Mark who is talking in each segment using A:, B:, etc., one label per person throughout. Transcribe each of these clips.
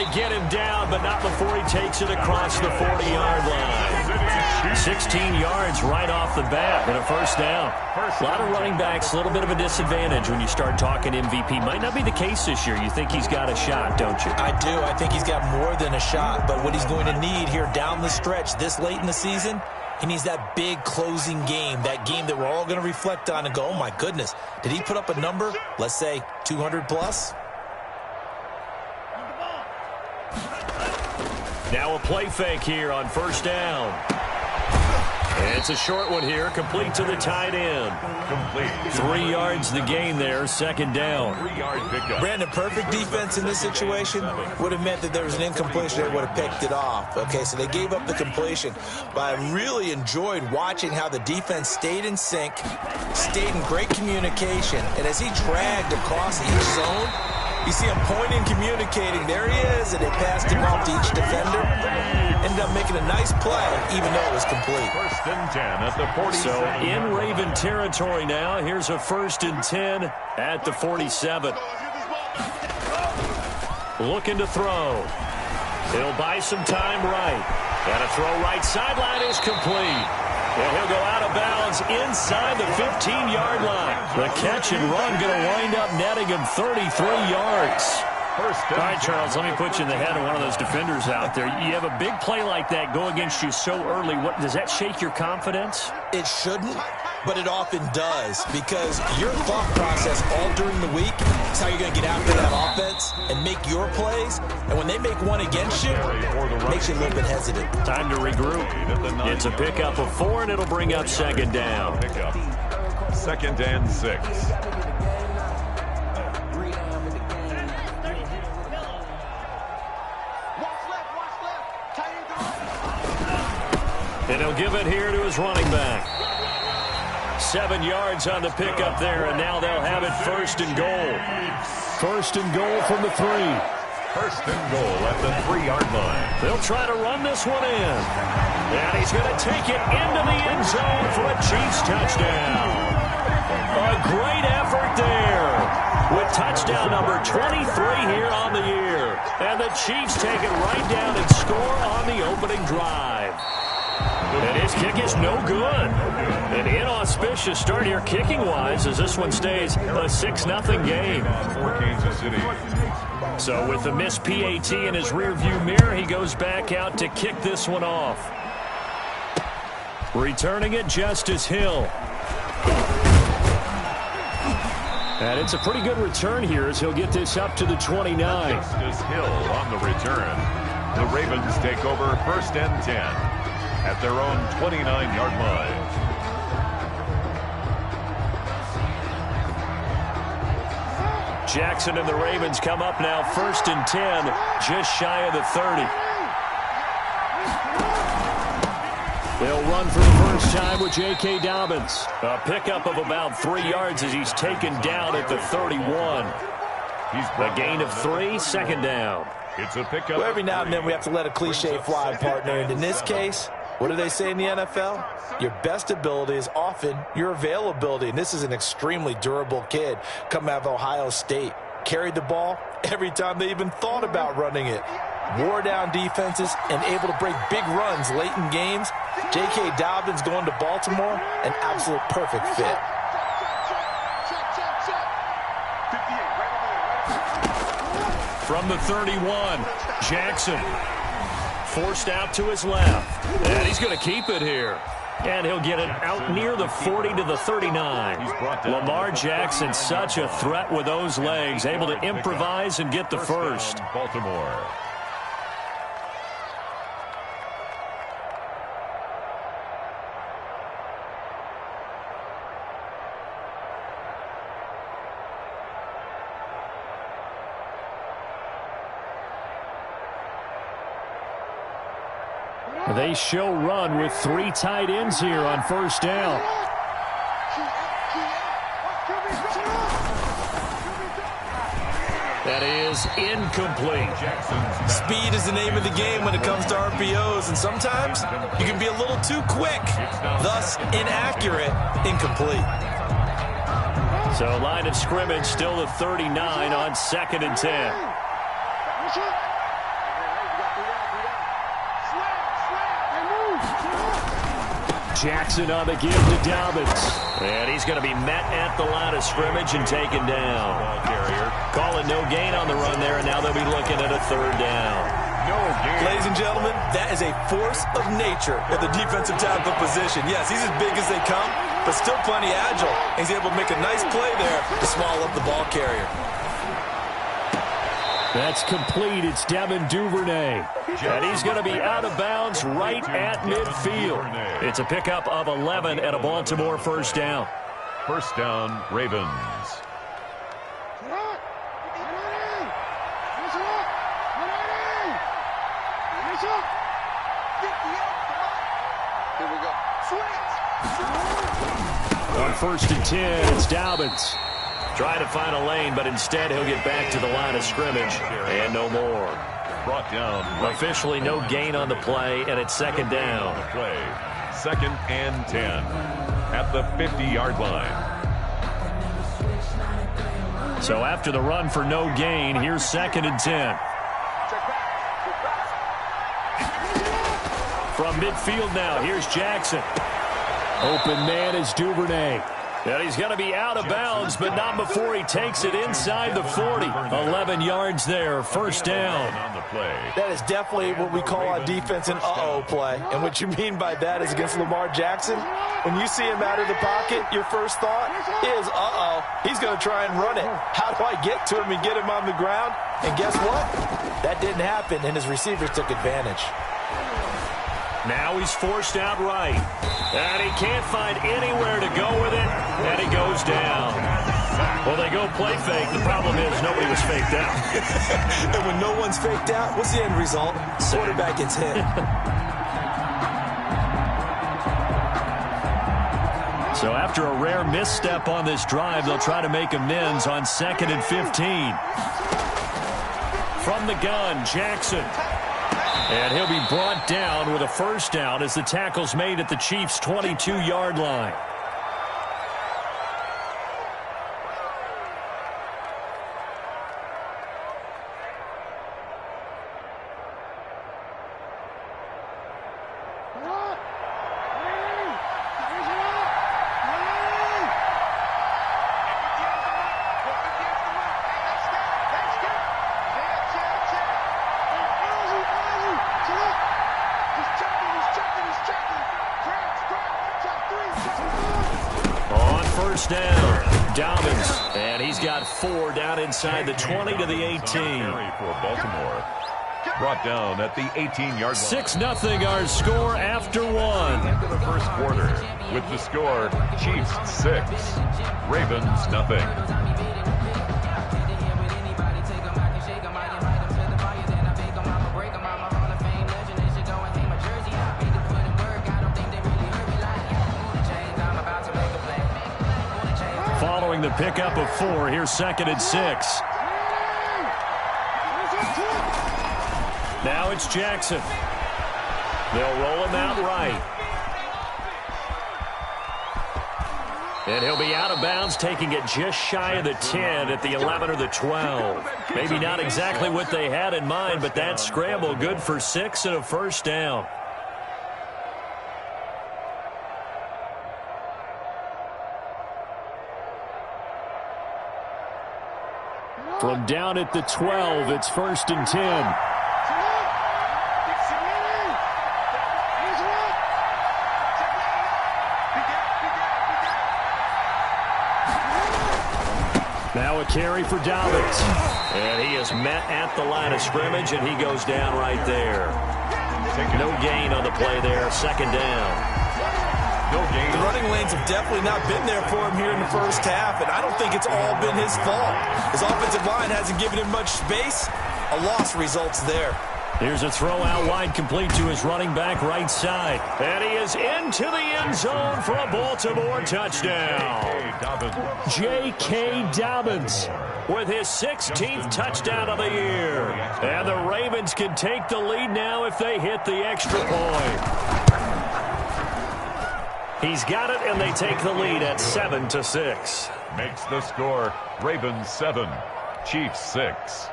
A: they get him down, but not before he takes it across the 40-yard line. 16 yards right off the bat and a first down. A lot of running backs, a little bit of a disadvantage when you start talking MVP. Might not be the case this year. You think he's got a shot, don't you?
B: I do. I think he's got more than a shot, but what he's going to need here down the stretch this late in the season, he needs that big closing game, that game that we're all going to reflect on and go, oh my goodness, did he put up a number, let's say 200 plus?
A: Now a play fake here on first down. And it's a short one here, complete to the tight end. 3 yards the gain there, second down.
C: 3-yard pickup.
B: Brandon, perfect defense in this situation would have meant that there was an incompletion. They would have picked it off. Okay, so they gave up the completion. But I really enjoyed watching how the defense stayed in sync, stayed in great communication. And as he dragged across each zone, you see him pointing, communicating. There he is, and they passed him off to each defender. Ended up making a nice play, even though it was complete.
C: First and 10 at the 47.
A: So in Raven territory now. Here's a first and 10 at the 47. Looking to throw. He'll buy some time right. And a throw right sideline is complete. And he'll go out of bounds inside the 15-yard line. The catch and run going to wind up netting him 33 yards. All right, Charles, let me put you in the head of one of those defenders out there. You have a big play like that go against you so early. Does that shake your confidence?
B: It shouldn't, but it often does, because your thought process all during the week is how you're going to get after that offense and make your plays. And when they make one against you, it makes you a little bit hesitant.
A: Time to regroup. It's a pickup of 4, and it'll bring up second down.
C: Pickup. Second and 6.
A: And he'll give it here to his running back. 7 yards on the pickup there, and now they'll have it first and goal. First and goal from the 3.
C: First and goal at the 3-yard line.
A: They'll try to run this one in. And he's going to take it into the end zone for a Chiefs touchdown. A great effort there with touchdown number 23 here on the year. And the Chiefs take it right down and score on the opening drive. And his kick is no good. An inauspicious start here kicking-wise as this one stays a 6-0 game.
C: For Kansas City.
A: So with the missed PAT in his rearview mirror, he goes back out to kick this one off. Returning it, Justice Hill. And it's a pretty good return here as he'll get this up to the 29.
C: Justice Hill on the return. The Ravens take over first and 10 at their own 29-yard line.
A: Jackson and the Ravens come up now first and 10, just shy of the 30. They'll run for the first time with J.K. Dobbins. A pickup of about 3 yards as he's taken down at the 31. A gain of 3, second down.
C: It's a pickup.
B: Well, every now and then we have to let a cliche fly, partner. And in this case, what do they say in the NFL? Your best ability is often your availability. And this is an extremely durable kid coming out of Ohio State. Carried the ball every time they even thought about running it. Wore down defenses and able to break big runs late in games. J.K. Dobbins going to Baltimore, an absolute perfect fit.
A: From the 31, Jackson forced out to his left. And he's going to keep it here. And he'll get it out near the 40 to the 39. Lamar Jackson, such a threat with those legs, able to improvise and get the first.
C: Baltimore.
A: They show run with 3 tight ends here on first down. That is incomplete.
B: Speed is the name of the game when it comes to RPOs, and sometimes you can be a little too quick, thus inaccurate, incomplete.
A: So line of scrimmage still the 39 on second and 10. Jackson on the give to Dobbins. And he's going to be met at the line of scrimmage and taken down. Call it no gain on the run there, and now they'll be looking at a third down.
C: No gain.
B: Ladies and gentlemen, that is a force of nature at the defensive tackle position. Yes, he's as big as they come, but still plenty agile. He's able to make a nice play there to swallow up the ball carrier.
A: That's complete. It's Devin Duvernay. And he's going to be out of bounds right at midfield. It's a pickup of 11 and a Baltimore first down.
C: First down, Ravens.
A: On 1st and 10, it's Dobbins. Trying to find a lane, but instead he'll get back to the line of scrimmage. And no more.
C: Brought down.
A: Officially no gain on the play, and it's second down.
C: Play. 2nd and 10 at the 50-yard line.
A: So after the run for no gain, here's 2nd and 10. From midfield now, here's Jackson. Open man is Duvernay. And he's going to be out of bounds, but not before he takes it inside the 40. 11 yards there, first down.
B: That is definitely what we call a defense an uh-oh play. And what you mean by that is against Lamar Jackson, when you see him out of the pocket, your first thought is, uh-oh, he's going to try and run it. How do I get to him and get him on the ground? And guess what? That didn't happen, and his receivers took advantage.
A: Now he's forced out right. And he can't find anywhere to go with it, and he goes down. Well, they go play fake. The problem is nobody was faked out.
B: And when no one's faked out, what's the end result? Quarterback gets hit.
A: So after a rare misstep on this drive, they'll try to make amends on 2nd and 15. From the gun, Jackson. And he'll be brought down with a first down as the tackle's made at the Chiefs' 22-yard line. Down, Dobbins, and he's got 4 down inside the 20 to the 18.
C: For Baltimore, brought down at the 18-yard line.
A: 6-0 our score after 1.
C: Into the first quarter with the score Chiefs 6, Ravens nothing.
A: Following the pickup of 4, here's 2nd and 6. Now it's Jackson. They'll roll him out right. And he'll be out of bounds, taking it just shy of the 10 at the 11 or the 12. Maybe not exactly what they had in mind, but that scramble good for 6 and a first down. From down at the 12, it's 1st and 10. Now a carry for Dobbins. And he is met at the line of scrimmage, and he goes down right there. No gain on the play there, 2nd down.
B: The running lanes have definitely not been there for him here in the first half, and I don't think it's all been his fault. His offensive line hasn't given him much space. A loss results there.
A: Here's a throw out wide, complete to his running back right side. And he is into the end zone for a Baltimore touchdown. J.K. Dobbins with his 16th touchdown of the year. And the Ravens can take the lead now if they hit the extra point. He's got it, and they take the lead at 7-6.
C: Makes the score Ravens 7, Chiefs 6.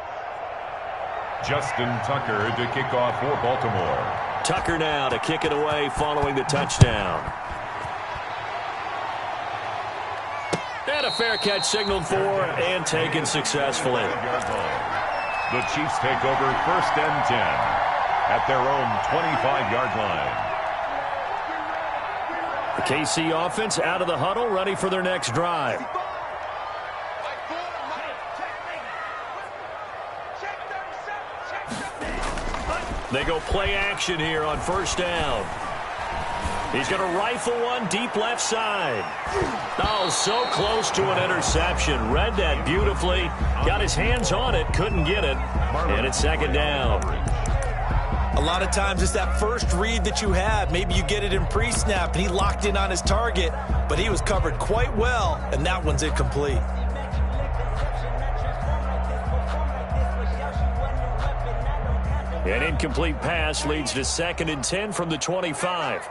C: Justin Tucker to kick off for Baltimore.
A: Tucker now to kick it away following the touchdown. And a fair catch signaled for and taken successfully.
C: The Chiefs take over 1st and 10 at their own 25-yard line.
A: The KC offense out of the huddle, ready for their next drive. They go play action here on 1st down. He's going to rifle one deep left side. Oh, so close to an interception. Read that beautifully. Got his hands on it, couldn't get it. And it's 2nd down.
B: A lot of times it's that first read that you have. Maybe you get it in pre-snap, and he locked in on his target, but he was covered quite well, and that one's incomplete.
A: An incomplete pass leads to 2nd and 10 from the 25.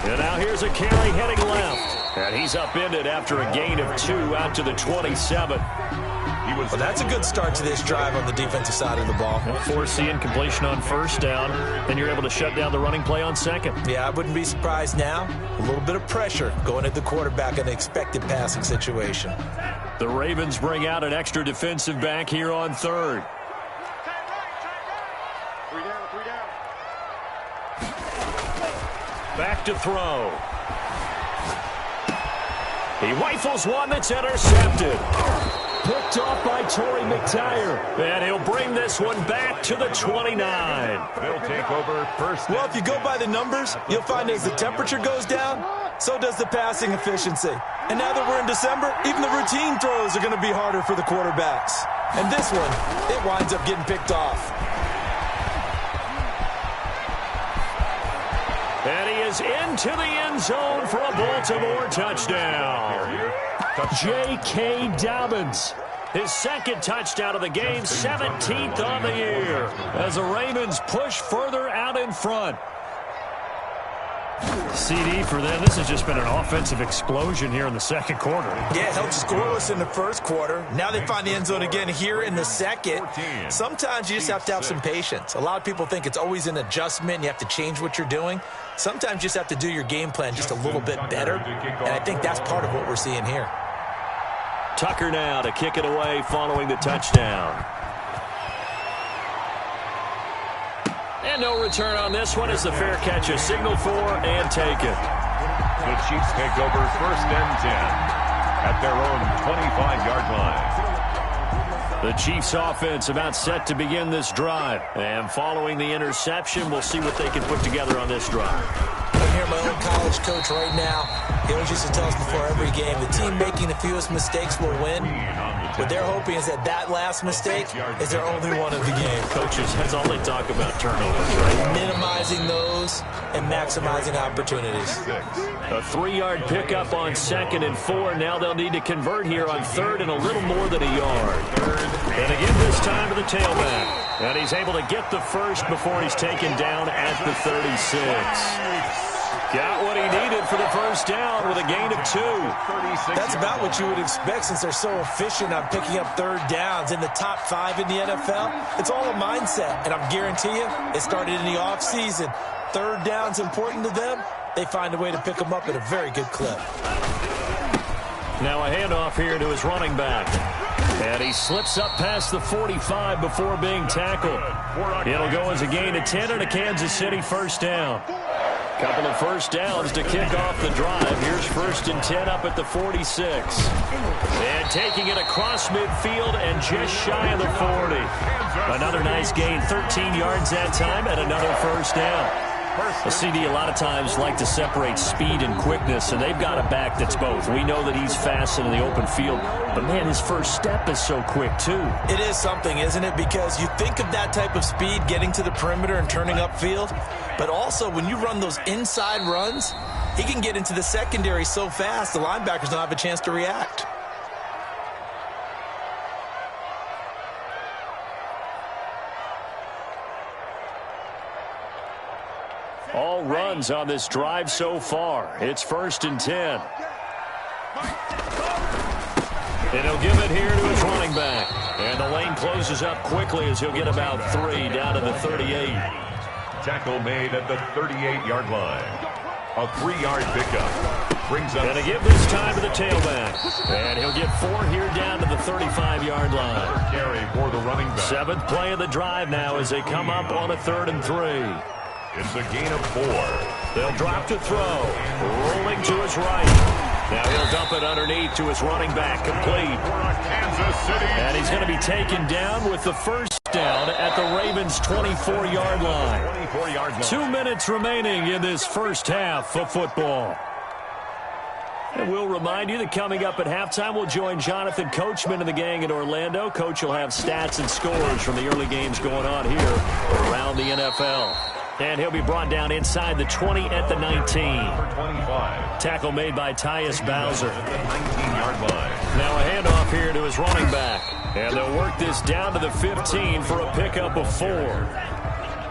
A: And now here's a carry heading left. And he's upended after a gain of 2 out to the 27.
B: Well, that's a good start to this drive on the defensive side of the ball.
A: Force the incompletion on 1st down, and you're able to shut down the running play on 2nd.
B: Yeah, I wouldn't be surprised now. A little bit of pressure going at the quarterback in an expected passing situation.
A: The Ravens bring out an extra defensive back here on 3rd. Back to throw. He rifles one that's intercepted. Picked off by Torrey McTyer. And he'll bring this one back to the 29.
C: They'll take over 1st.
B: Well, if you go by the numbers, you'll find as the temperature goes down, so does the passing efficiency. And now that we're in December, even the routine throws are going to be harder for the quarterbacks. And this one, it winds up getting picked off.
A: And he is into the end zone for a Baltimore touchdown. J.K. Dobbins, his 2nd touchdown of the game, 17th on the year, as the Ravens push further out in front. CD for them. This has just been an offensive explosion here in the 2nd quarter.
B: Yeah, held scoreless in the 1st quarter. Now they find the end zone again here in the 2nd. Sometimes you just have to have some patience. A lot of people think it's always an adjustment. You have to change what you're doing. Sometimes you just have to do your game plan just a little bit better. And I think that's part of what we're seeing here.
A: Tucker now to kick it away following the touchdown. And no return on this one as the fair catch is signaled for and taken.
C: The Chiefs take over 1st and 10 at their own 25-yard line.
A: The Chiefs offense about set to begin this drive. And following the interception, we'll see what they can put together on this drive.
B: I'm here, my own college coach right now. He always used to tell us before every game, the team making the fewest mistakes will win. What they're hoping is that that last mistake is their only one of the game.
A: Coaches, that's all they talk about, turnovers, right?
B: Minimizing those and maximizing opportunities.
A: A 3-yard pickup on 2nd and 4. Now they'll need to convert here on 3rd and a little more than a yard. And again this time to the tailback. And he's able to get the first before he's taken down at the 36. Got what he needed for the 1st down with a gain of 2.
B: That's about what you would expect since they're so efficient on picking up 3rd downs in the top 5 in the NFL. It's all a mindset, and I guarantee you it started in the offseason. 3rd down's important to them. They find a way to pick them up at a very good clip.
A: Now a handoff here to his running back. And he slips up past the 45 before being tackled. It'll go as a gain of 10 and a Kansas City 1st down. Couple of 1st downs to kick off the drive. Here's 1st and 10 up at the 46. And taking it across midfield and just shy of the 40. Another nice gain, 13 yards that time, and another 1st down. A CD a lot of times like to separate speed and quickness, and they've got a back that's both. We know that he's fast in the open field, but man, his first step is so quick too.
B: It is something, isn't it? Because you think of that type of speed getting to the perimeter and turning upfield, but also when you run those inside runs, he can get into the secondary so fast the linebackers don't have a chance to react.
A: All runs on this drive so far. It's 1st and 10. And he'll give it here to his running back. And the lane closes up quickly as he'll get about 3 down to the 38.
C: tackle made at the 38-yard line. A 3-yard pickup brings up.
A: Going to give this time to the tailback. And he'll get 4 here down to the 35-yard line.
C: Carry for the running back.
A: 7th play of the drive now as they come up on a 3rd and 3.
C: It's a gain of 4.
A: They'll drop to throw. Rolling to his right. Now he'll dump it underneath to his running back. Complete.
C: Kansas City.
A: And he's going to be taken down with the first down at the Ravens' 24-yard line.
C: 24-yard line.
A: 2 minutes remaining in this first half of football. And we'll remind you that coming up at halftime, we'll join Jonathan Coachman and the gang in Orlando. Coach will have stats and scores from the early games going on here around the NFL. And he'll be brought down inside the 20 at the 19.
C: 25.
A: Tackle made by Tyus Bowser.
C: At the 19-yard line.
A: Now a handoff here to his running back. And they'll work this down to the 15 for a pickup of 4.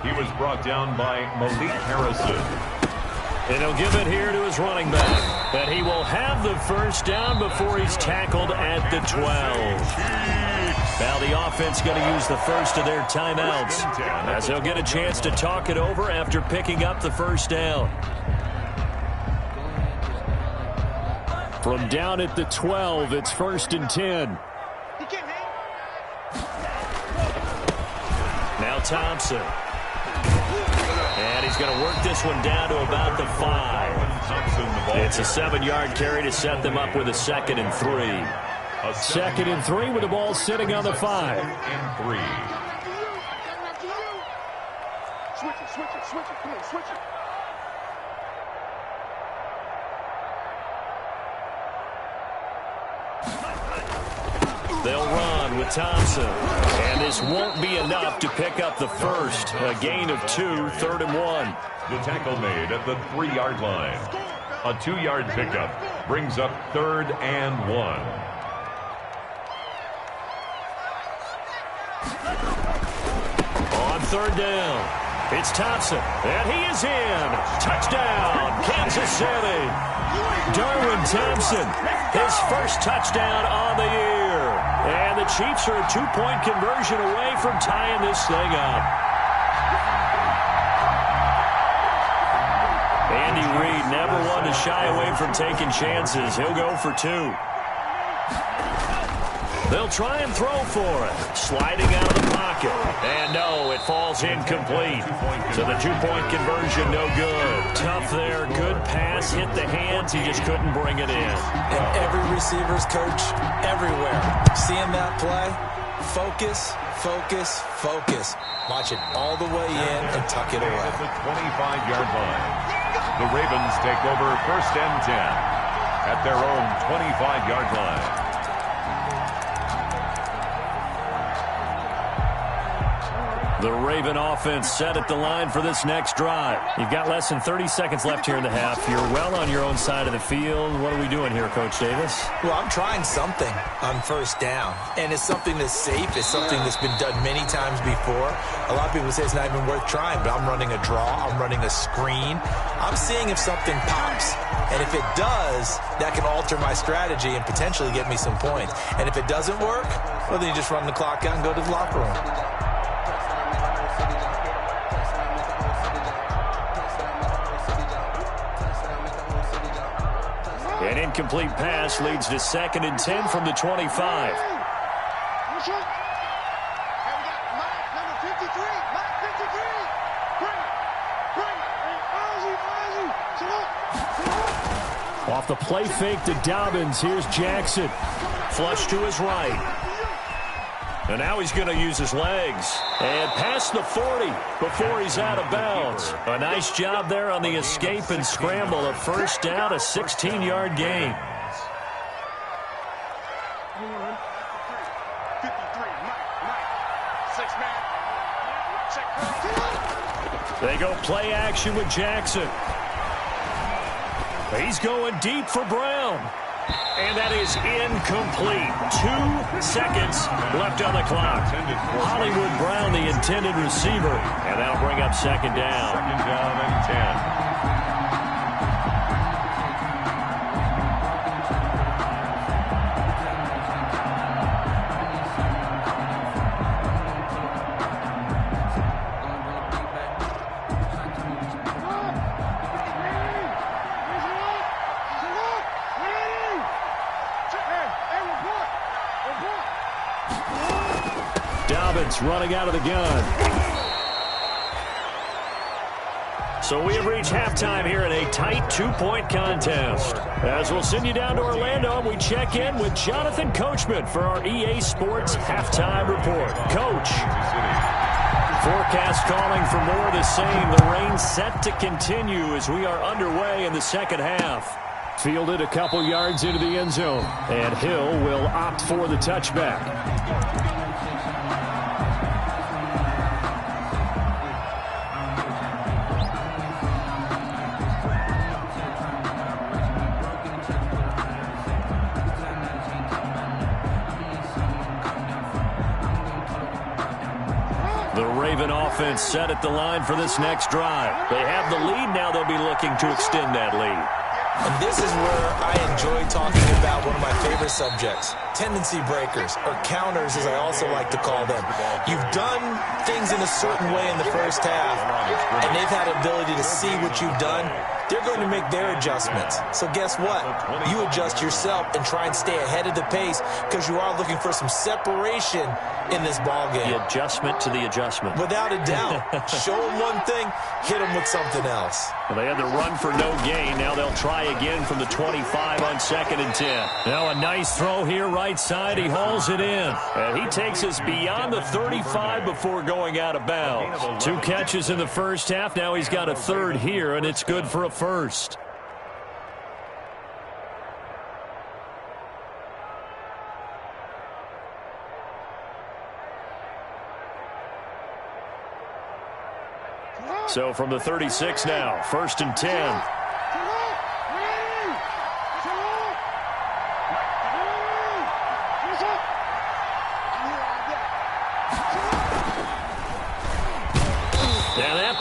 C: He was brought down by Malik Harrison.
A: And he'll give it here to his running back. And he will have the first down before he's tackled at the 12. Now the offense going to use the first of their timeouts as they'll get a chance to talk it over after picking up the first down. From down at the 12, it's 1st and 10. Now Thompson. And he's going to work this one down to about the 5. It's a 7-yard carry to set them up with a 2nd and 3. 2nd and 3 with the ball sitting on the 5.
C: And 3.
D: Switch it. Come on, switch it.
A: They'll run with Thompson. And this won't be enough to pick up the first. A gain of 2, 3rd and 1.
C: The tackle made at the 3-yard line. A 2-yard pickup brings up 3rd and 1.
A: On 3rd down, it's Thompson, and he is in. Touchdown, Kansas City. Darwin Thompson, his first touchdown on the year. And the Chiefs are a 2-point conversion away from tying this thing up. Andy Reid never one to shy away from taking chances. He'll go for 2. They'll try and throw for it. Sliding out of the pocket. And no, it falls incomplete. So the 2-point conversion, no good. Tough there. Good pass. Hit the hands. He just couldn't bring it in.
B: And every receiver's coach everywhere. Seeing that play, focus, focus, focus. Watch it all the way in and tuck it away.
C: At the 25-yard line. The Ravens take over 1st and 10 at their own 25-yard line.
A: The Raven offense set at the line for this next drive. You've got less than 30 seconds left here in the half. You're well on your own side of the field. What are we doing here, Coach Davis?
B: Well, I'm trying something on 1st down, and it's something that's safe. It's something that's been done many times before. A lot of people say it's not even worth trying, but I'm running a draw. I'm running a screen. I'm seeing if something pops, and if it does, that can alter my strategy and potentially get me some points. And if it doesn't work, well, then you just run the clock out and go to the locker room.
A: An incomplete pass leads to 2nd and 10 from the 25. Off the play fake to Dobbins. Here's Jackson. Flush to his right. And now he's going to use his legs. And past the 40 before he's out of bounds. A nice job there on the escape and scramble. A 1st down, a 16-yard gain. They go play action with Jackson. He's going deep for Brown. And that is incomplete. 2 seconds left on the clock. Hollywood Brown, the intended receiver. And that'll bring up 2nd down.
C: 2nd down and 10.
A: offense running out of the gun. So we have reached halftime here in a tight 2-point contest. As we'll send you down to Orlando, we check in with Jonathan Coachman for our EA Sports Halftime Report. Coach. Forecast calling for more of the same. The rain set to continue as we are underway in the second half. Fielded a couple yards into the end zone. And Hill will opt for the touchback. Offense set at the line for this next drive. They have the lead now. They'll be looking to extend that lead.
B: And this is where I enjoy talking about one of my favorite subjects, tendency breakers, or counters as I also like to call them. You've done things in a certain way in the first half, and they've had ability to see what you've done. They're going to make their adjustments. So guess what? You adjust yourself and try and stay ahead of the pace because you are looking for some separation in this ball game.
A: The adjustment to the adjustment.
B: Without a doubt. Show them one thing, hit them with something else.
A: Well, they had the run for no gain. Now they'll try again from the 25 on 2nd and 10. Now a nice throw here right side. He hauls it in. And he takes us beyond the 35 before going out of bounds. 2 catches in the first half. Now he's got a third here, and it's good for a first. So from the 36 now, 1st and 10.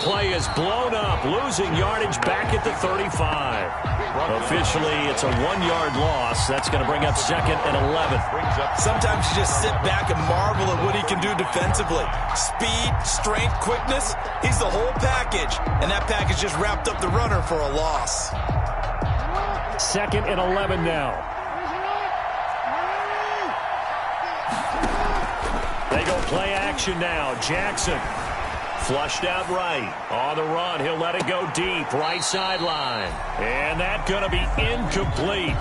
A: Play is blown up, losing yardage back at the 35. Officially, it's a 1-yard loss. That's going to bring up 2nd and 11.
B: Sometimes you just sit back and marvel at what he can do defensively. Speed, strength, quickness, he's the whole package. And that package just wrapped up the runner for a loss.
A: 2nd and 11 now. They go play action now. Jackson. Flushed out right. On the run, he'll let it go deep. Right sideline. And that's going to be incomplete.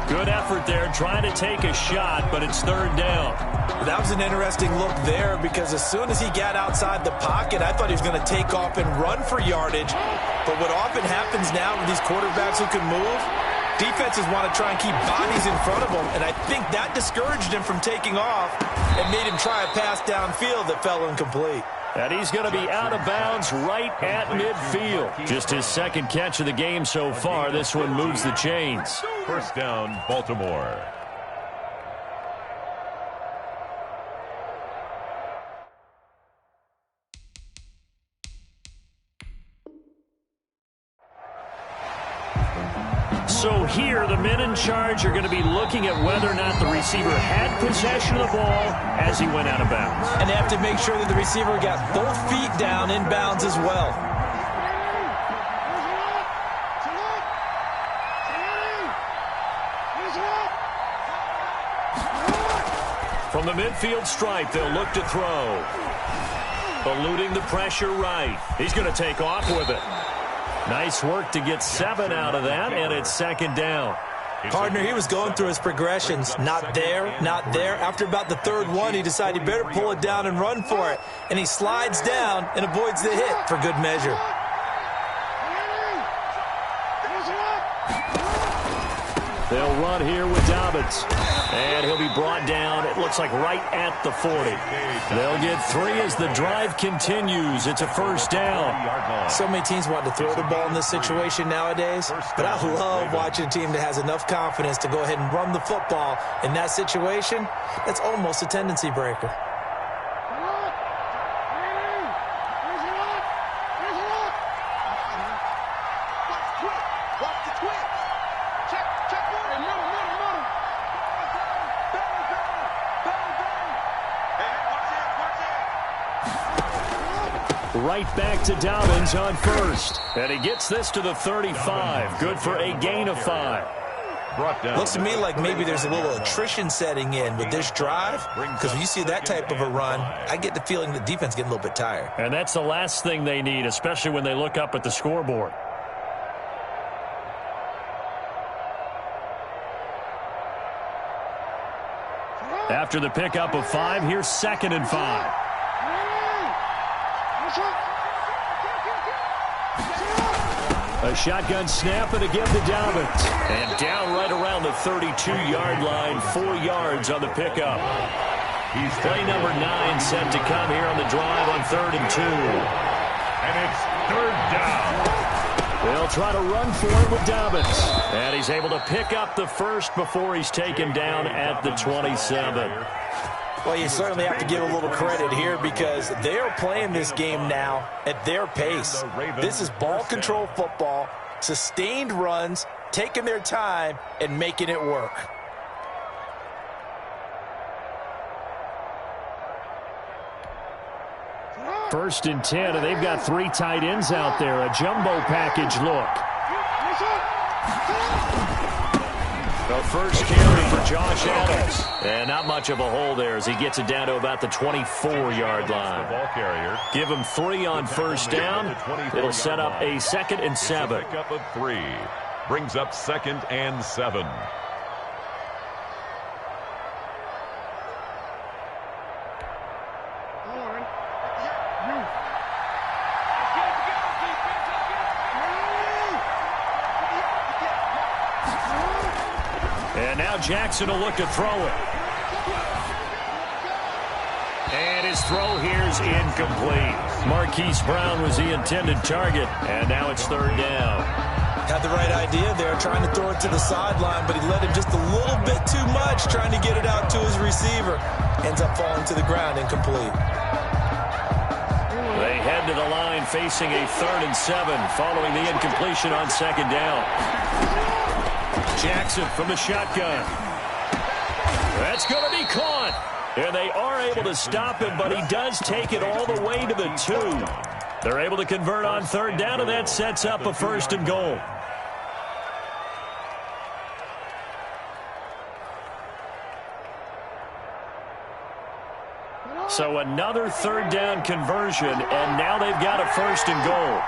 A: Good effort there, trying to take a shot, but it's 3rd down.
B: That was an interesting look there because as soon as he got outside the pocket, I thought he was going to take off and run for yardage. But what often happens now with these quarterbacks who can move, defenses want to try and keep bodies in front of them, and I think that discouraged him from taking off and made him try a pass downfield that fell incomplete.
A: And he's going to be out of bounds right at midfield. Just his 2nd catch of the game so far. This one moves the chains.
C: 1st down, Baltimore.
A: So here, the men in charge are going to be looking at whether or not the receiver had possession of the ball as he went out of bounds.
B: And they have to make sure that the receiver got both feet down in bounds as well.
A: From the midfield stripe, they'll look to throw. Eluding the pressure right. He's going to take off with it. Nice work to get 7 out of that, and it's 2nd down.
B: Partner, he was going through his progressions. Not there, not there. After about the 3rd one, he decided he better pull it down and run for it. And he slides down and avoids the hit for good measure.
A: They'll run here with Dobbins. And he'll be brought down, it looks like right at the 40. They'll get 3 as the drive continues. It's a 1st down.
B: So many teams want to throw the ball in this situation nowadays, but I love watching a team that has enough confidence to go ahead and run the football. In that situation, that's almost a tendency breaker.
A: Right back to Dobbins on 1st. And he gets this to the 35. Good for a gain of 5.
C: brought down.
B: Looks to me like maybe there's a little attrition setting in with this drive, because when you see that type of a run, I get the feeling the defense getting a little bit tired.
A: And that's the last thing they need, especially when they look up at the scoreboard. After the pickup of 5, here's 2nd and 5. A shotgun snap and a give to Dobbins. And down right around the 32-yard line, 4 yards on the pickup. Play number 9 set to come here on the drive on 3rd and 2.
C: And it's 3rd down.
A: They'll try to run for it with Dobbins. And he's able to pick up the first before he's taken down at the 27.
B: Well, you certainly have to give a little credit here because they are playing this game now at their pace. This is ball control football, sustained runs, taking their time, and making it work.
A: First and 10, and they've got 3 tight ends out there. A jumbo package look. The first carry for Josh Adams. And not much of a hole there as he gets it down to about the 24-yard line.
C: Ball carrier.
A: Give him 3 on first down. It'll set up a 2nd and 7.
C: Pickup of 3. Brings up 2nd and 7.
A: And now Jackson will look to throw it. And his throw here's incomplete. Marquise Brown was the intended target, and now it's 3rd down.
B: Had the right idea there, trying to throw it to the sideline, but he let him just a little bit too much, trying to get it out to his receiver. Ends up falling to the ground, incomplete.
A: They head to the line facing a 3rd and 7 following the incompletion on 2nd down. Jackson from the shotgun. That's going to be caught. And they are able to stop him, but he does take it all the way to the 2. They're able to convert on 3rd down, and that sets up a 1st and goal. So another 3rd down conversion, and now they've got a 1st and goal.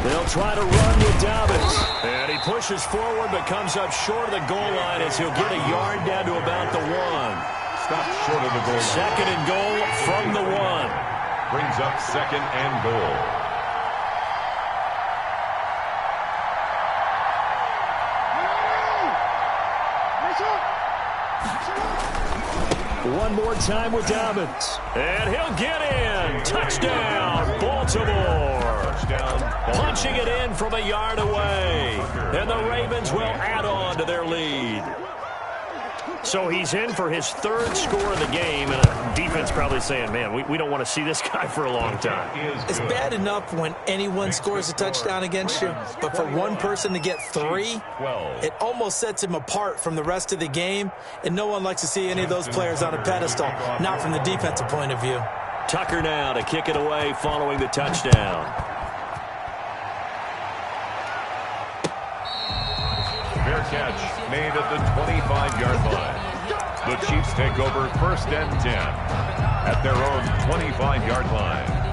A: They'll try to run with Dobbins. And he pushes forward but comes up short of the goal line as he'll get a yard down to about the 1.
C: Stopped short of the goal line.
A: 2nd and goal from the 1.
C: Brings up 2nd and goal.
A: One more time with Dobbins. And he'll get in. Touchdown, Baltimore. Punching it in from a yard away. And the Ravens will add on to their lead. So he's in for his 3rd score of the game, and a defense probably saying, man, we don't want to see this guy for a long time.
B: It's bad enough when anyone scores a touchdown against you, but for one person to get 3, it almost sets him apart from the rest of the game, and no one likes to see any of those players on a pedestal, not from the defensive point of view.
A: Tucker now to kick it away following the touchdown.
C: Fair catch made at the 25-yard line. The Chiefs take over 1st and 10 at their own 25-yard line.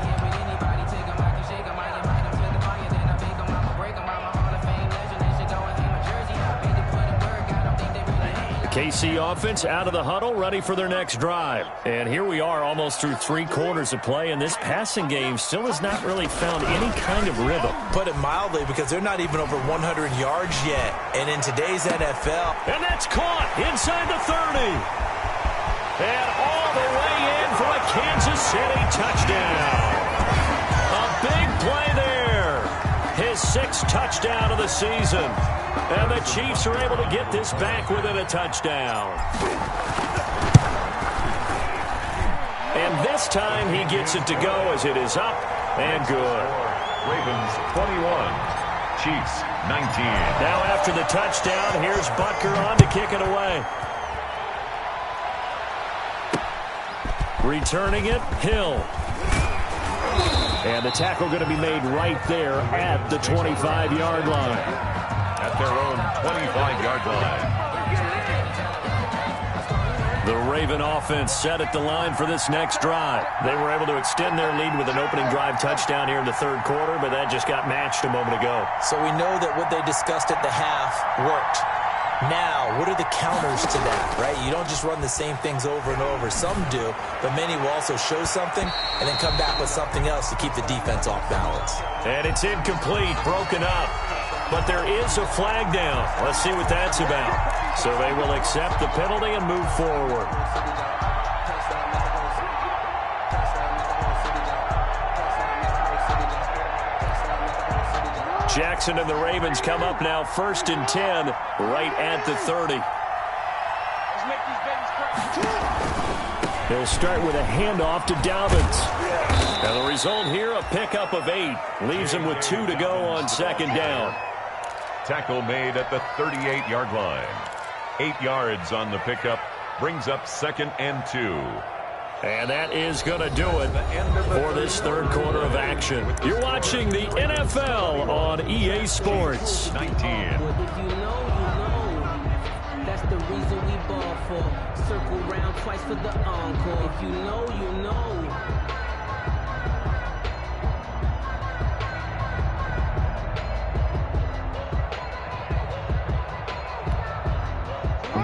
A: KC offense out of the huddle, ready for their next drive. And here we are almost through 3 quarters of play, and this passing game still has not really found any kind of rhythm.
B: Put it mildly, because they're not even over 100 yards yet. And in today's NFL.
A: And that's caught inside the 30. And all the way in for a Kansas City touchdown. A big play there. His 6th touchdown of the season. And the Chiefs are able to get this back within a touchdown. And this time he gets it to go as it is up and good.
C: Ravens 21, Chiefs 19.
A: Now after the touchdown, here's Butker on to kick it away. Returning it, Hill. And the tackle going to be made right there at the 25-yard line.
C: At their own 25-yard line.
A: The Raven offense set at the line for this next drive. They were able to extend their lead with an opening drive touchdown here in the third quarter, but that just got matched a moment ago.
B: So we know that what they discussed at the half worked. Now, what are the counters to that, right? You don't just run the same things over and over. Some do, but many will also show something and then come back with something else to keep the defense off balance.
A: And it's incomplete, broken up. But there is a flag down. Let's see what that's about. So they will accept the penalty and move forward. Jackson and the Ravens come up now 1st and 10 right at the 30. They'll start with a handoff to Dobbins. And the result here, a pickup of 8. Leaves them with 2 to go on 2nd down.
C: Tackle made at the 38-yard line. 8 yards on the pickup. Brings up 2nd and 2.
A: And that is going to do it for this third quarter of action. You're watching the NFL on EA Sports.
C: 19.
E: If you know, that's the reason we ball for. Circle round twice for the encore. If you know, you know.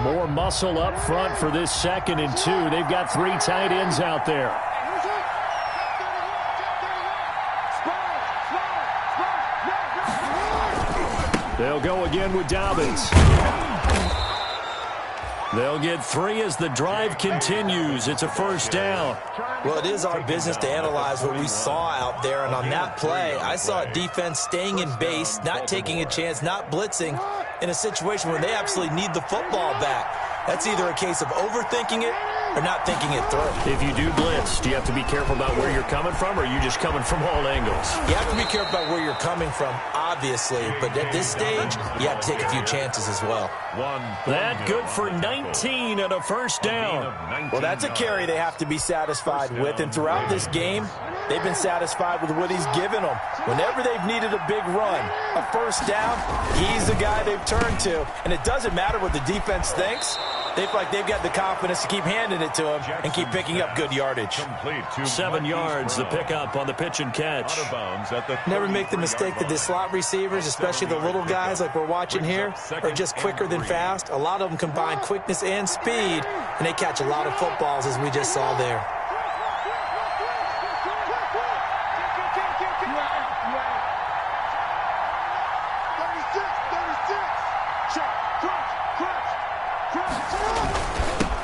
A: More muscle up front for this 2nd and 2. They've got 3 tight ends out there. They'll go again with Dobbins. They'll get 3 as the drive continues. It's a 1st down.
B: Well, it is our business to analyze what we saw out there, and on that play, I saw a defense staying in base, not taking a chance, not blitzing, in a situation where they absolutely need the football back. That's either a case of overthinking it or not thinking it through.
A: If you do blitz, do you have to be careful about where you're coming from, or are you just coming from all angles?
B: You have to be careful about where you're coming from, obviously, but at this stage, you have to take a few chances as well.
A: That good for 19 and a 1st down.
B: Well, that's a carry they have to be satisfied with, and throughout this game, they've been satisfied with what he's given them. Whenever they've needed a big run, a 1st down, he's the guy they've turned to, and it doesn't matter what the defense thinks. They feel like they've got the confidence to keep handing it to him and keep picking up good yardage.
A: 7 yards, the pickup on the pitch and catch.
B: Never make the mistake that the slot receivers, especially the little guys like we're watching here, are just quicker than fast. A lot of them combine quickness and speed, and they catch a lot of footballs, as we just saw there.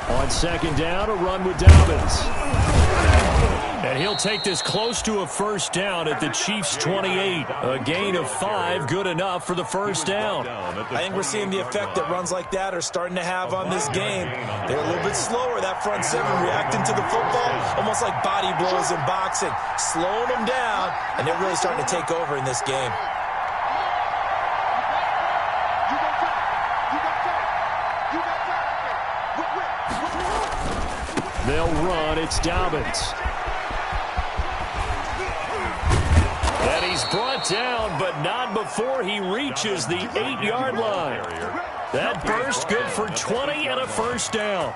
A: On 2nd down, a run with Dobbins. And he'll take this close to a 1st down at the Chiefs' 28. A gain of 5, good enough for the 1st down.
B: I think we're seeing the effect that runs like that are starting to have on this game. They're a little bit slower, that front 7, reacting to the football, almost like body blows in boxing, slowing them down, and they're really starting to take over in this game.
A: They'll run. It's Dobbins. And he's brought down, but not before he reaches the 8-yard line. That burst good for 20 and a 1st down.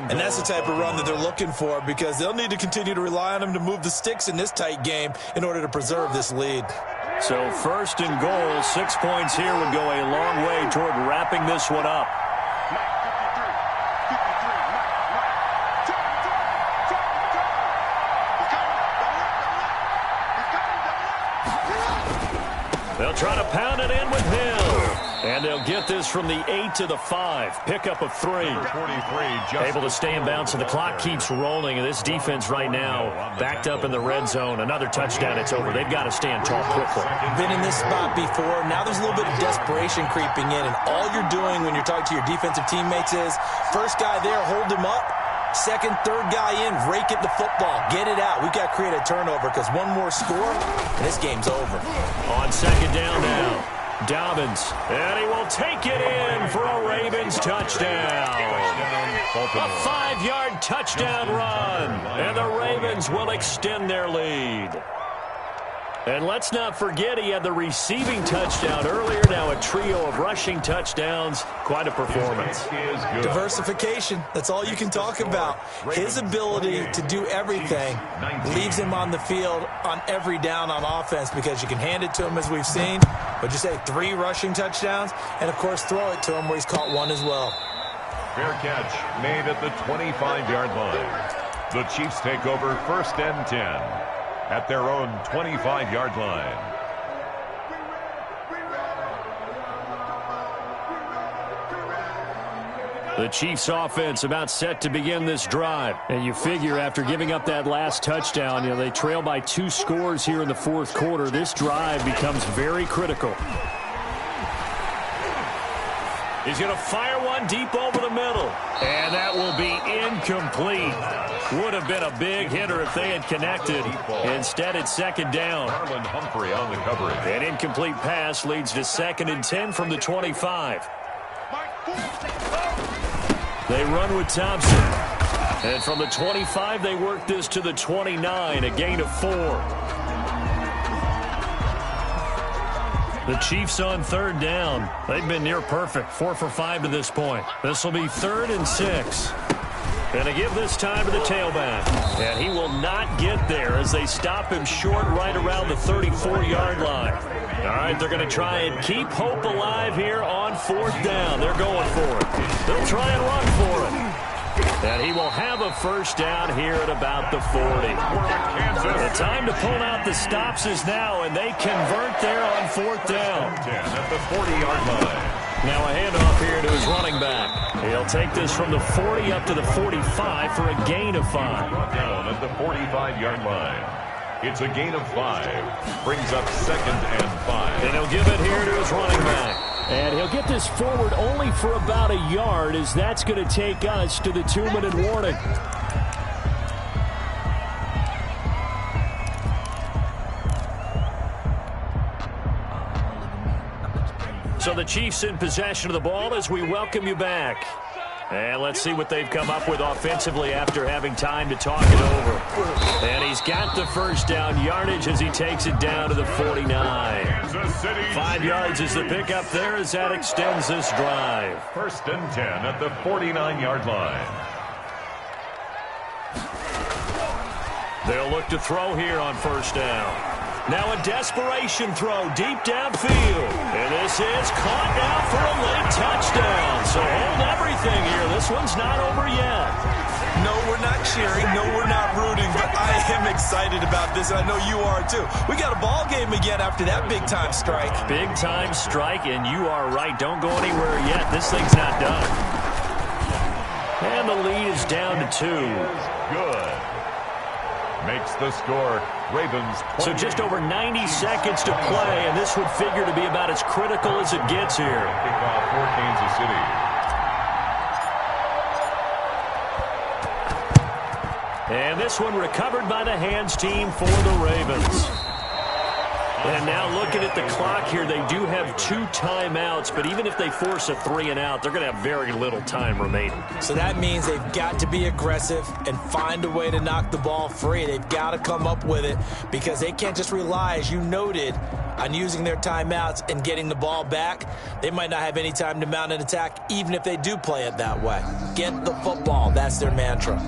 B: And that's the type of run that they're looking for, because they'll need to continue to rely on him to move the sticks in this tight game in order to preserve this lead.
A: So 1st and goal, 6 points here would go a long way toward wrapping this one up. They'll try to pound it in with Hill. And they'll get this from the 8 to the 5. Pickup of 3. Able to stay in bounds, and the clock keeps rolling. And this defense right now backed up in the red zone. Another touchdown, it's over. They've got to stand tall quickly.
B: Been in this spot before. Now there's a little bit of desperation creeping in. And all you're doing when you're talking to your defensive teammates is, first guy there, hold him up. Second, third guy in, rake at the football. Get it out. We've got to create a turnover, because one more score, and this game's over.
A: On 2nd down now, Dobbins. And he will take it in for a Ravens touchdown. A 5-yard touchdown run. And the Ravens will extend their lead. And let's not forget he had the receiving touchdown earlier. Now a trio of rushing touchdowns. Quite a performance.
B: Diversification. That's all you can talk about. His ability to do everything leaves him on the field on every down on offense because you can hand it to him as we've seen. But you say 3 rushing touchdowns and, of course, throw it to him where he's caught 1 as well.
C: Fair catch made at the 25-yard line. The Chiefs take over 1st and 10 at their own 25-yard line.
A: The Chiefs offense about set to begin this drive. And you figure after giving up that last touchdown, they trail by 2 scores here in the 4th quarter. This drive becomes very critical. He's going to fire one deep over the middle. And that will be incomplete. Would have been a big hitter if they had connected. Instead, it's 2nd down.
C: Marlon Humphrey on the coverage.
A: An incomplete pass leads to 2nd and 10 from the 25. They run with Thompson. And from the 25, they work this to the 29, a gain of 4. The Chiefs on 3rd down. They've been near perfect, 4 for 5 to this point. This will be 3rd and 6. Going to give this time to the tailback. And he will not get there as they stop him short right around the 34-yard line. All right, they're going to try and keep hope alive here on 4th down. They're going for it. They'll try and run for it. And he will have a 1st down here at about the 40. The time to pull out the stops is now, and they convert there on 4th down.
C: 10 at the 40-yard line.
A: Now a handoff here to his running back. He'll take this from the 40 up to the 45 for a gain of 5.
C: Brought down at the 45-yard line. It's a gain of 5. Brings up 2nd and 5.
A: And he'll give it here to his running back. And he'll get this forward only for about a yard, as that's going to take us to the 2-minute warning. So the Chiefs in possession of the ball as we welcome you back. And let's see what they've come up with offensively after having time to talk it over. And he's got the 1st down yardage as he takes it down to the 49. 5 yards is the pickup there as that extends this drive.
C: 1st and 10 at the 49-yard line.
A: They'll look to throw here on 1st down. Now a desperation throw deep downfield. And this is caught now for a late touchdown. So hold everything here. This one's not over yet.
B: No, we're not cheering. No, we're not rooting. But I am excited about this, and I know you are too. We got a ball game again after that big-time strike.
A: Big-time strike, and you are right. Don't go anywhere yet. This thing's not done. And the lead is down to 2.
C: Good. Makes the score Ravens.
A: So just over 90 seconds to play, and this would figure to be about as critical as it gets here.
C: Kickoff for Kansas City.
A: And this one recovered by the hands team for the Ravens. And now looking at the clock here, they do have 2 timeouts, but even if they force a 3-and-out, they're going to have very little time remaining.
B: So that means they've got to be aggressive and find a way to knock the ball free. They've got to come up with it because they can't just rely, as you noted, on using their timeouts and getting the ball back. They might not have any time to mount an attack, even if they do play it that way. Get the football. That's their mantra.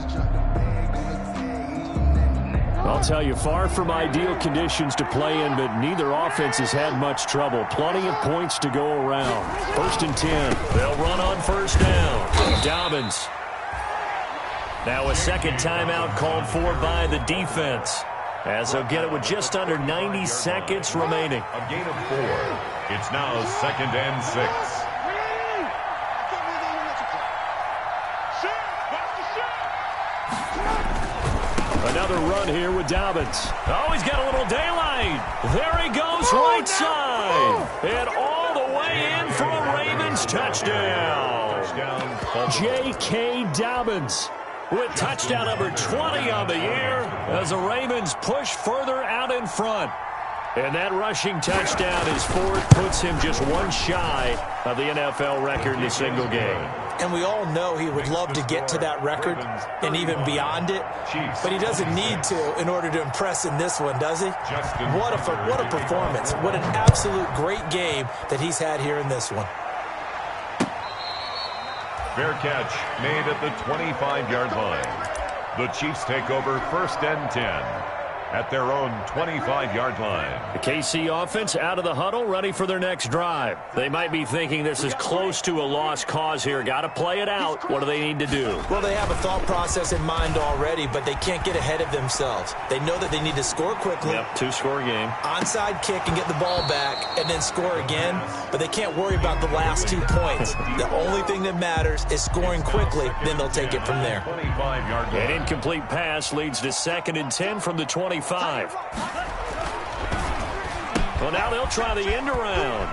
A: I'll tell you, far from ideal conditions to play in, but neither offense has had much trouble. Plenty of points to go around. 1st and 10. They'll run on 1st down. Dobbins. Now a 2nd timeout called for by the defense, as they'll get it with just under 90 seconds remaining.
C: A gain of 4. It's now 2nd and 6.
A: Another run here with Dobbins. Oh, he's got a little daylight. There he goes, right side. And all the way in for a Ravens touchdown. J.K. Dobbins with touchdown number 20 on the year as the Ravens push further out in front. And that rushing touchdown, his 4th, puts him just 1 shy of the NFL record in a single game.
B: And we all know he would love to get to that record and even beyond it. But he doesn't need to in order to impress in this one, does he? What a performance. What an absolute great game that he's had here in this one.
C: Fair catch made at the 25-yard line. The Chiefs take over 1st and 10 at their own 25-yard line.
A: The KC offense out of the huddle, ready for their next drive. They might be thinking this is close to a lost cause here. Got to play it out. What do they need to do?
B: Well, they have a thought process in mind already, but they can't get ahead of themselves. They know that they need to score quickly.
A: Yep, 2-score game.
B: Onside kick and get the ball back and then score again, but they can't worry about the last 2 points. The only thing that matters is scoring quickly, then they'll take it from there.
C: 25-yard line.
A: An incomplete pass leads to 2nd and 10 from the 25. Well, now they'll try the end around.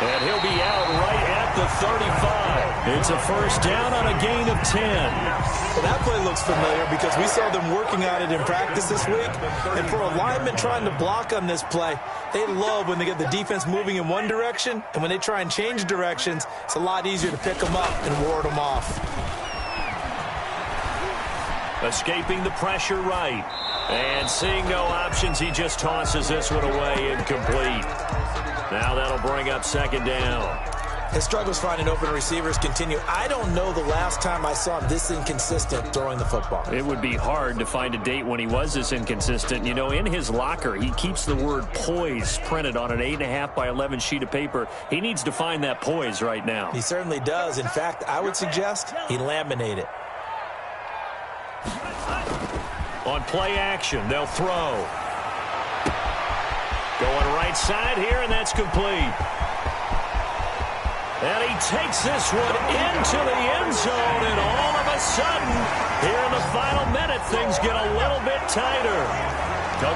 A: And he'll be out right at the 35. It's a first down on a gain of 10.
B: Well, that play looks familiar because we saw them working on it in practice this week. And for a lineman trying to block on this play, they love when they get the defense moving in one direction. And when they try and change directions, it's a lot easier to pick them up and ward them off.
A: Escaping the pressure right. And seeing no options, he just tosses this one away incomplete. Now that'll bring up 2nd down.
B: His struggles finding open receivers continue. I don't know the last time I saw him this inconsistent throwing the football.
A: It would be hard to find a date when he was this inconsistent. You know, in his locker, he keeps the word poise printed on an 8.5 by 11 sheet of paper. He needs to find that poise right now.
B: He certainly does. In fact, I would suggest he laminate it.
A: On play action, they'll throw. Going right side here, and that's complete. And he takes this one into the end zone, and all of a sudden, here in the final minute, things get a little bit tighter.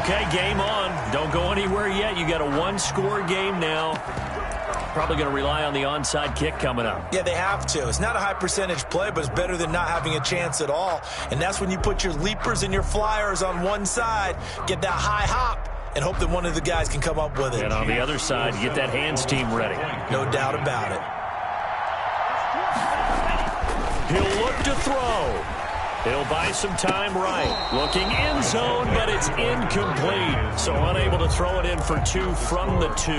A: Okay, game on. Don't go anywhere yet. You got a 1-score game now. Probably going to rely on the onside kick coming up.
B: Yeah, they have to. It's not a high percentage play, but it's better than not having a chance at all. And that's when you put your leapers and your flyers on one side, get that high hop, and hope that one of the guys can come up with it.
A: And on the other side, get that hands team ready.
B: No doubt about it.
A: He'll look to throw. He'll buy some time right. Looking end zone, but it's incomplete. So unable to throw it in for 2 from the 2.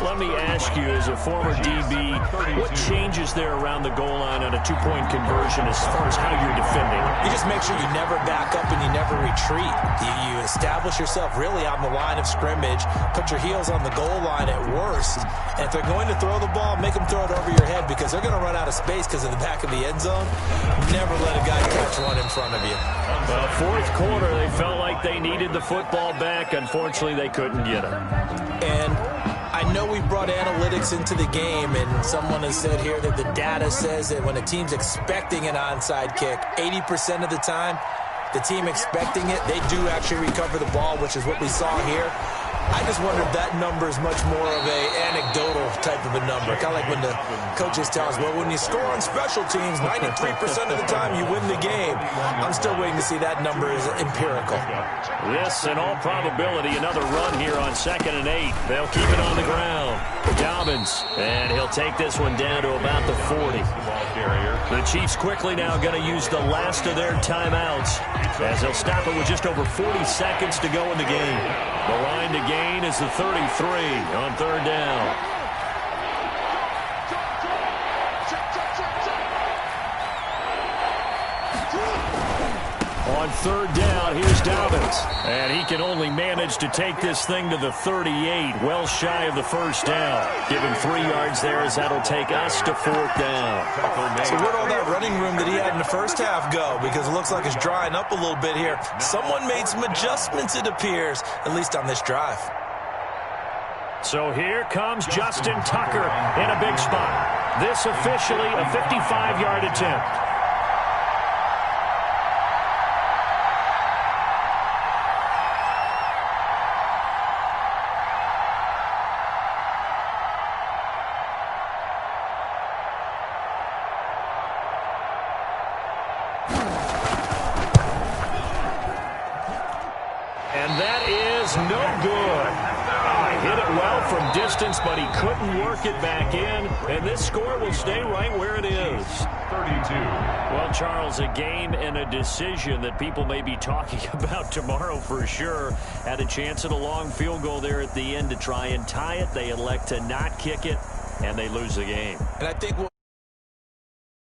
A: Let me ask you, as a former DB, what changes there around the goal line on a 2-point conversion as far as how you're defending?
B: You just make sure you never back up and you never retreat. You establish yourself really on the line of scrimmage, put your heels on the goal line at worst. And if they're going to throw the ball, make them throw it over your head because they're going to run out of space because of the back of the end zone. Never let a guy catch one in front of you.
A: Well, 4th quarter, they felt like they needed the football back. Unfortunately, they couldn't get it.
B: And I know we brought analytics into the game, and someone has said here that the data says that when a team's expecting an onside kick, 80% of the time, the team expecting it, they do actually recover the ball, which is what we saw here. I just wonder if that number is much more of a anecdotal type of a number. Kind of like when the coaches tell us, well, when you score on special teams, 93% of the time you win the game. I'm still waiting to see that number is empirical.
A: This, in all probability, another run here on 2nd and 8. They'll keep it on the ground. Dobbins, and he'll take this one down to about the 40. The Chiefs quickly now going to use the last of their timeouts as they'll stop it with just over 40 seconds to go in the game. The line to gain is the 33 on 3rd down. On 3rd down, here's Dobbins. And he can only manage to take this thing to the 38, well shy of the first down. Give him 3 yards there as that'll take us to 4th down.
B: So where'd all that running room that he had in the first half go? Because it looks like it's drying up a little bit here. Someone made some adjustments, it appears, at least on this drive.
A: So here comes Justin Tucker in a big spot. This officially a 55-yard attempt. Hit it well from distance, but he couldn't work it back in. And this score will stay right where it is.
C: 32.
A: Well, Charles, a game and a decision that people may be talking about tomorrow for sure. Had a chance at a long field goal there at the end to try and tie it. They elect to not kick it, and they lose the game.
B: And I think